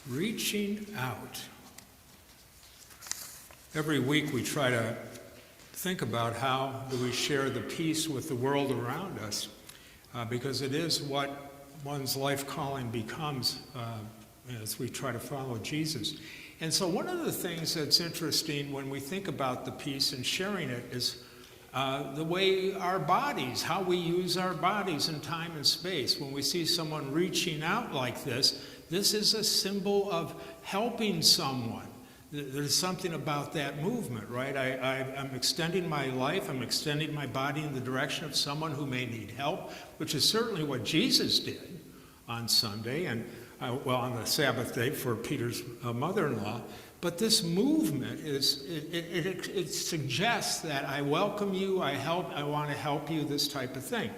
Reaching out. Every week we try to think about how do we share the peace with the world around us, because it is what one's life calling becomes as we try to follow Jesus. And so one of the things that's interesting when we think about the peace and sharing it is the way our bodies, how we use our bodies in time and space. When we see someone reaching out like this is a symbol of helping someone. There's something about that movement, right? I'm extending my life, I'm extending my body in the direction of someone who may need help, which is certainly what Jesus did on Sunday, and on the Sabbath day for Peter's mother-in-law. But this movement it suggests that I welcome you, I want to help you, this type of thing.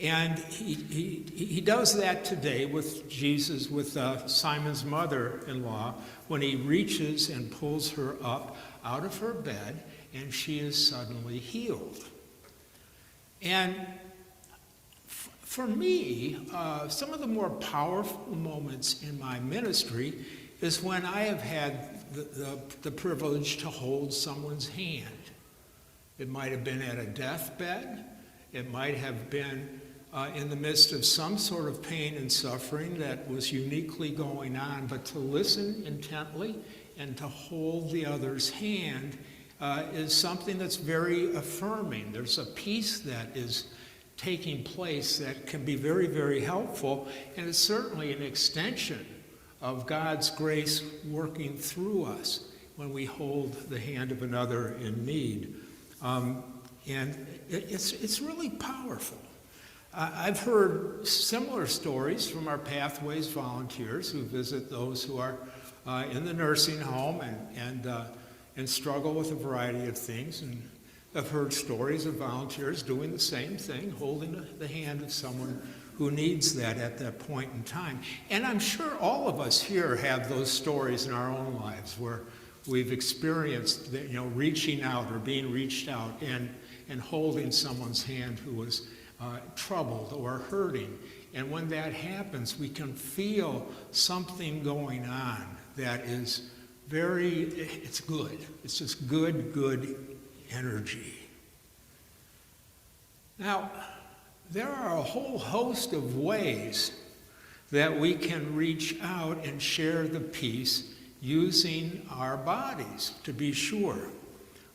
And he does that today with Jesus, with Simon's mother-in-law, when he reaches and pulls her up out of her bed, and she is suddenly healed. And for me, some of the more powerful moments in my ministry is when I have had the privilege to hold someone's hand. It might have been at a deathbed. It might have been in the midst of some sort of pain and suffering that was uniquely going on, but to listen intently and to hold the other's hand is something that's very affirming. There's a peace that is taking place that can be very, very helpful, and it's certainly an extension of God's grace working through us when we hold the hand of another in need. And it's really powerful. I've heard similar stories from our Pathways volunteers who visit those who are in the nursing home and struggle with a variety of things. And I've heard stories of volunteers doing the same thing, holding the hand of someone who needs that at that point in time. And I'm sure all of us here have those stories in our own lives where we've experienced reaching out or being reached out and holding someone's hand who was troubled or hurting. And when that happens, we can feel something going on that is it's good. It's just good energy. Now, there are a whole host of ways that we can reach out and share the peace using our bodies, to be sure.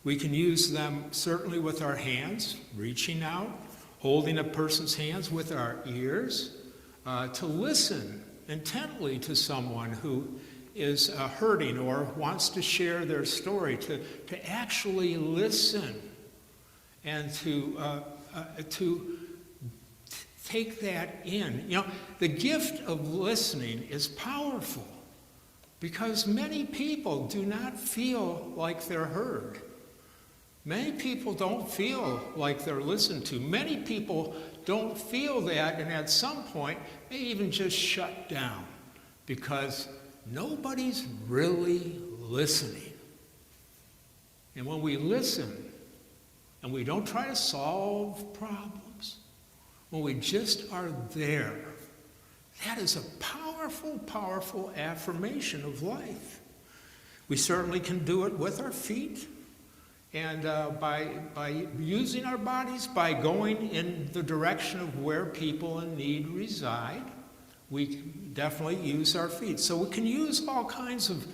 We can use them certainly with our hands, reaching out, holding a person's hands with our ears, to listen intently to someone who is hurting or wants to share their story, to actually listen and to take that in. The gift of listening is powerful because many people do not feel like they're heard. Many people don't feel like they're listened to. Many people don't feel that, and at some point, they even just shut down because nobody's really listening. And when we listen, and we don't try to solve problems, when we just are there, that is a powerful, powerful affirmation of life. We certainly can do it with our feet, and by using our bodies, by going in the direction of where people in need reside. We definitely use our feet. So we can use all kinds of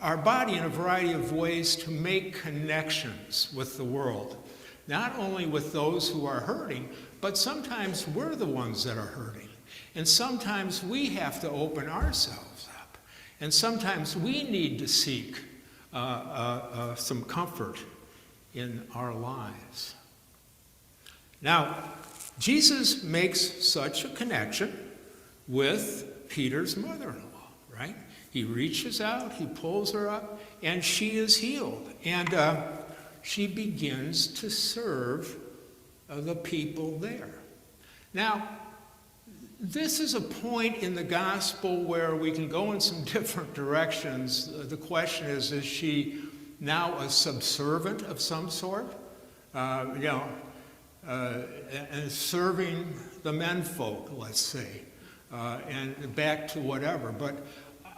our body in a variety of ways to make connections with the world. Not only with those who are hurting, but sometimes we're the ones that are hurting. And sometimes we have to open ourselves up. And sometimes we need to seek some comfort in our lives. Now, Jesus makes such a connection with Peter's mother-in-law, right? He reaches out, he pulls her up, and she is healed. And she begins to serve the people there. Now, this is a point in the gospel where we can go in some different directions. The question is she now a subservient of some sort? And serving the menfolk, let's say, and back to whatever. But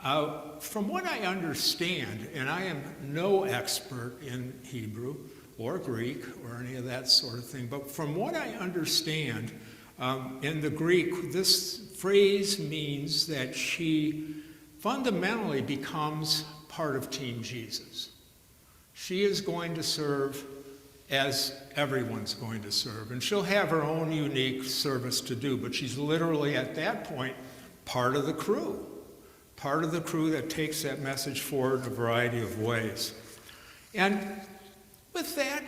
From what I understand, and I am no expert in Hebrew or Greek or any of that sort of thing, but from what I understand, in the Greek, this phrase means that she fundamentally becomes part of Team Jesus. She is going to serve as everyone's going to serve, and she'll have her own unique service to do, but she's literally at that point part of the crew that takes that message forward in a variety of ways. And with that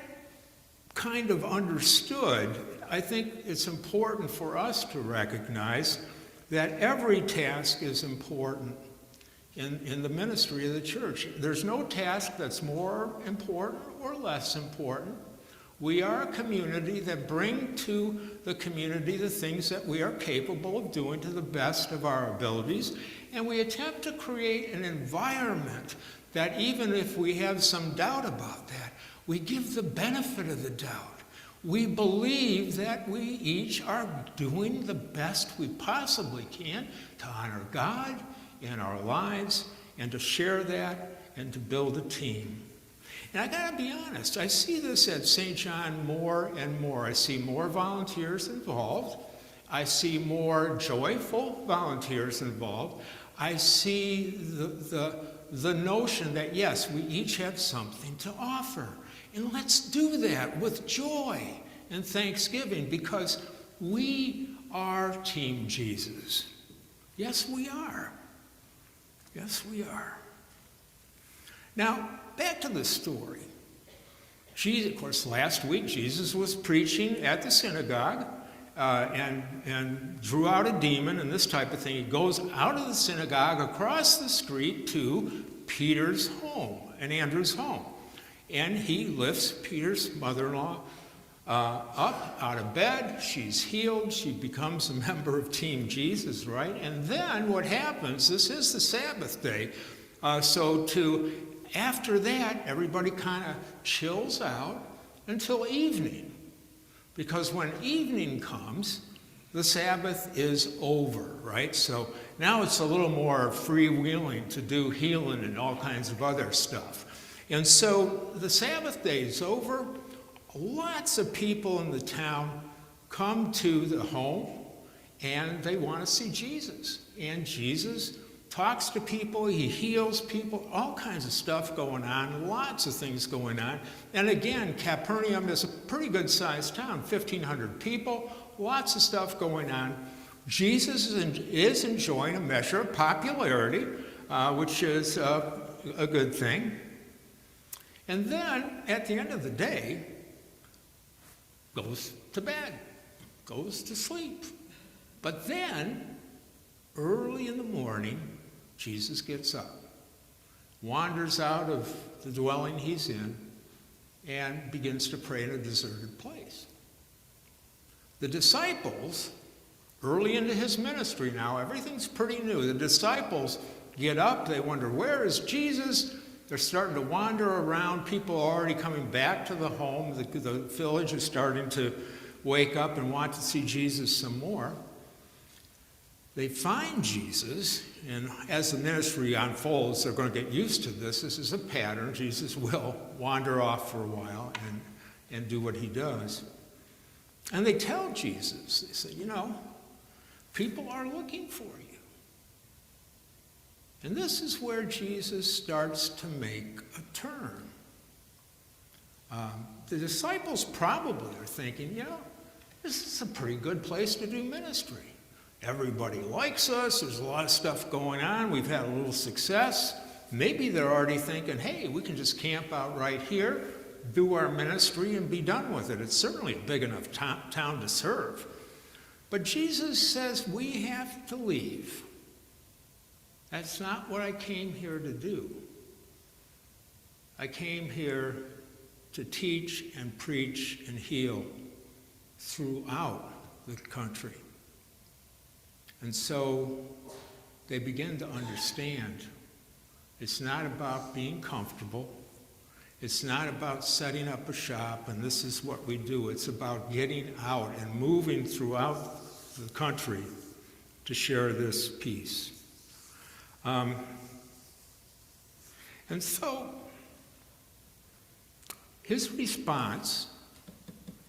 kind of understood, I think it's important for us to recognize that every task is important in the ministry of the church. There's no task that's more important or less important. We are a community that bring to the community the things that we are capable of doing to the best of our abilities, and we attempt to create an environment that even if we have some doubt about that, we give the benefit of the doubt. We believe that we each are doing the best we possibly can to honor God in our lives and to share that and to build a team. And I gotta be honest, I see this at St. John more and more. I see more volunteers involved. I see more joyful volunteers involved. I see the notion that, yes, we each have something to offer. And let's do that with joy and thanksgiving, because we are Team Jesus. Yes, we are. Yes, we are. Now, back to the story. Of course, last week Jesus was preaching at the synagogue and drew out a demon and this type of thing. He goes out of the synagogue across the street to Peter's home and Andrew's home. And he lifts Peter's mother-in-law up out of bed. She's healed. She becomes a member of Team Jesus, right? And then what happens, this is the Sabbath day, after that, everybody kind of chills out until evening. Because when evening comes, the Sabbath is over, right? So now it's a little more freewheeling to do healing and all kinds of other stuff. And so the Sabbath day is over. Lots of people in the town come to the home and they want to see Jesus. And Jesus talks to people, he heals people, all kinds of stuff going on, lots of things going on. And again, Capernaum is a pretty good sized town, 1,500 people, lots of stuff going on. Jesus is enjoying a measure of popularity, which is a good thing. And then, at the end of the day, goes to bed, goes to sleep. But then, early in the morning, Jesus gets up, wanders out of the dwelling he's in, and begins to pray in a deserted place. The disciples, early into his ministry now, everything's pretty new. The disciples get up, they wonder, where is Jesus? They're starting to wander around. People are already coming back to the home. The village is starting to wake up and want to see Jesus some more. They find Jesus, and as the ministry unfolds, they're going to get used to this. This is a pattern. Jesus will wander off for a while and do what he does. And they tell Jesus, they say, people are looking for you. And this is where Jesus starts to make a turn. The disciples probably are thinking, this is a pretty good place to do ministry. Everybody likes us. There's a lot of stuff going on. We've had a little success. Maybe they're already thinking, hey, we can just camp out right here, do our ministry, and be done with it. It's certainly a big enough town to serve. But Jesus says we have to leave. That's not what I came here to do. I came here to teach and preach and heal throughout the country. And so they begin to understand it's not about being comfortable. It's not about setting up a shop and this is what we do. It's about getting out and moving throughout the country to share this peace. And so his response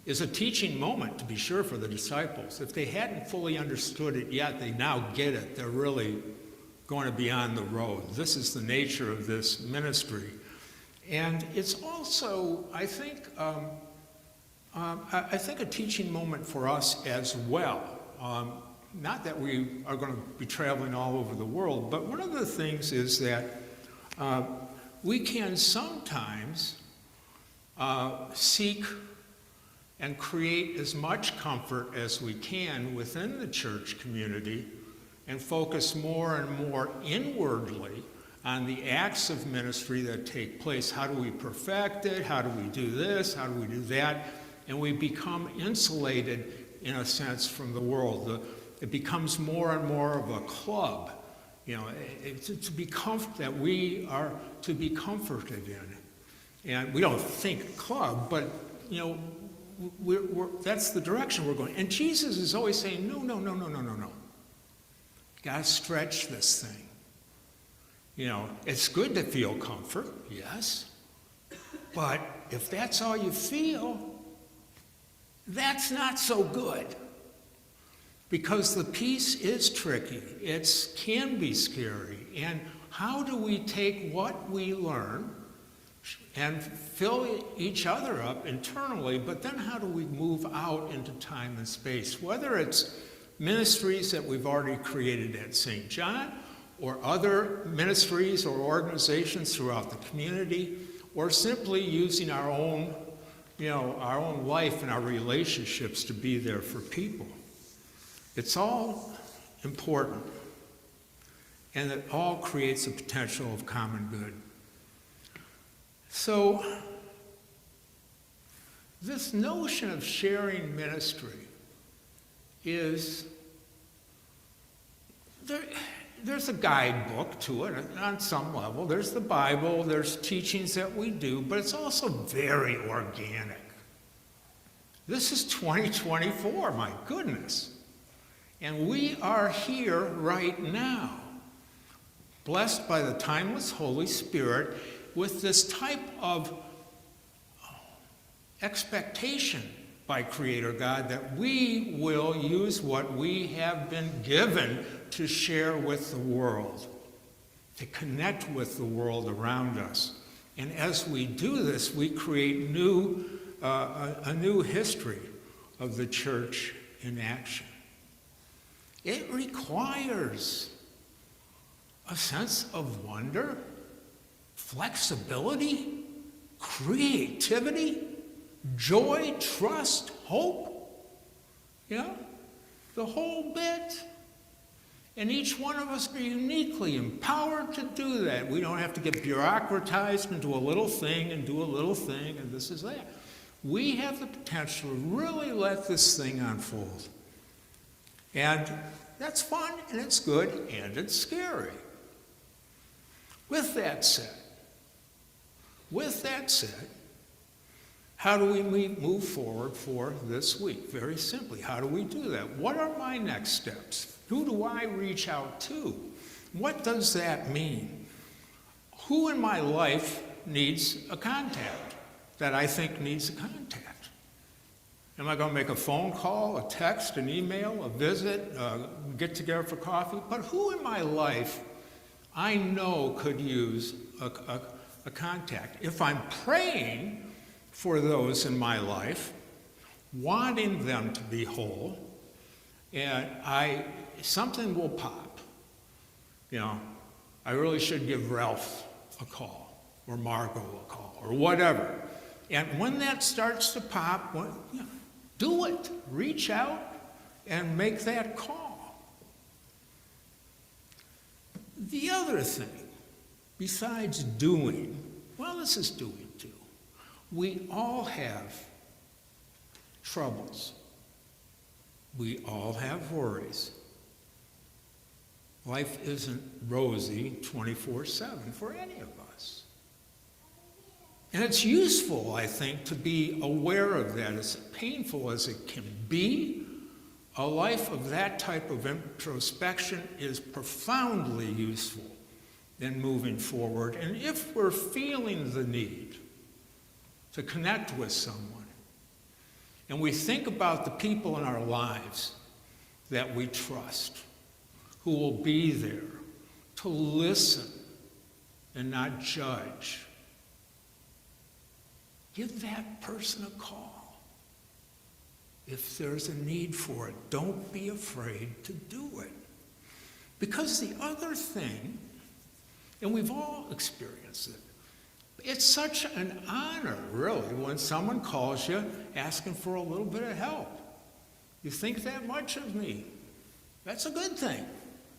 is a teaching moment, to be sure, for the disciples. If they hadn't fully understood it yet, they now get it. They're really going to be on the road. This is the nature of this ministry. And it's also, I think a teaching moment for us as well. Not that we are going to be traveling all over the world, but one of the things is that we can sometimes seek and create as much comfort as we can within the church community and focus more and more inwardly on the acts of ministry that take place. How do we perfect it? How do we do this? How do we do that? And we become insulated, in a sense, from the world. It becomes more and more of a club, that we are to be comforted in. And we don't think club, but, that's the direction we're going. And Jesus is always saying, no. You got to stretch this thing. It's good to feel comfort, yes. But if that's all you feel, that's not so good. Because the peace is tricky. It can be scary. And how do we take what we learn and fill each other up internally, but then how do we move out into time and space? Whether it's ministries that we've already created at St. John, or other ministries or organizations throughout the community, or simply using our own life and our relationships to be there for people. It's all important, and it all creates a potential of common good. So, this notion of sharing ministry is, there's a guidebook to it on some level. There's the Bible, there's teachings that we do, but it's also very organic. This is 2024, my goodness. And we are here right now, blessed by the timeless Holy Spirit with this type of expectation by Creator God that we will use what we have been given to share with the world, to connect with the world around us. And as we do this, we create a new history of the church in action. It requires a sense of wonder, flexibility, creativity, joy, trust, hope, the whole bit. And each one of us are uniquely empowered to do that. We don't have to get bureaucratized into a little thing and do a little thing and this is that. We have the potential to really let this thing unfold. And that's fun, and it's good, and it's scary. With that said, how do we move forward for this week? Very simply, how do we do that? What are my next steps? Who do I reach out to? What does that mean? Who in my life needs a contact that I think needs a contact? Am I going to make a phone call, a text, an email, a visit, get together for coffee? But who in my life I know could use a contact? If I'm praying for those in my life, wanting them to be whole, and something will pop. I really should give Ralph a call, or Margot a call, or whatever. And when that starts to pop, do it. Reach out and make that call. The other thing, besides doing, this is doing too. We all have troubles. We all have worries. Life isn't rosy 24/7 for any of us. And it's useful, I think, to be aware of that. As painful as it can be, a life of that type of introspection is profoundly useful. in moving forward. And if we're feeling the need to connect with someone, and we think about the people in our lives that we trust, who will be there to listen and not judge, give that person a call. If there's a need for it, don't be afraid to do it. Because the other thing, and we've all experienced it, it's such an honor, really, when someone calls you asking for a little bit of help. You think that much of me. That's a good thing.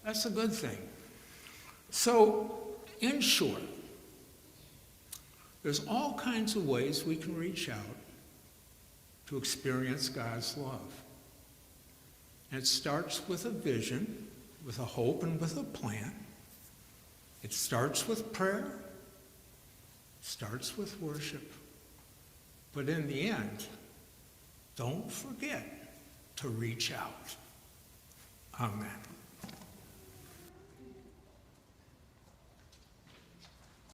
That's a good thing. So, in short, there's all kinds of ways we can reach out to experience God's love. And it starts with a vision, with a hope, and with a plan. It starts with prayer. It starts with worship. But in the end, don't forget to reach out. Amen.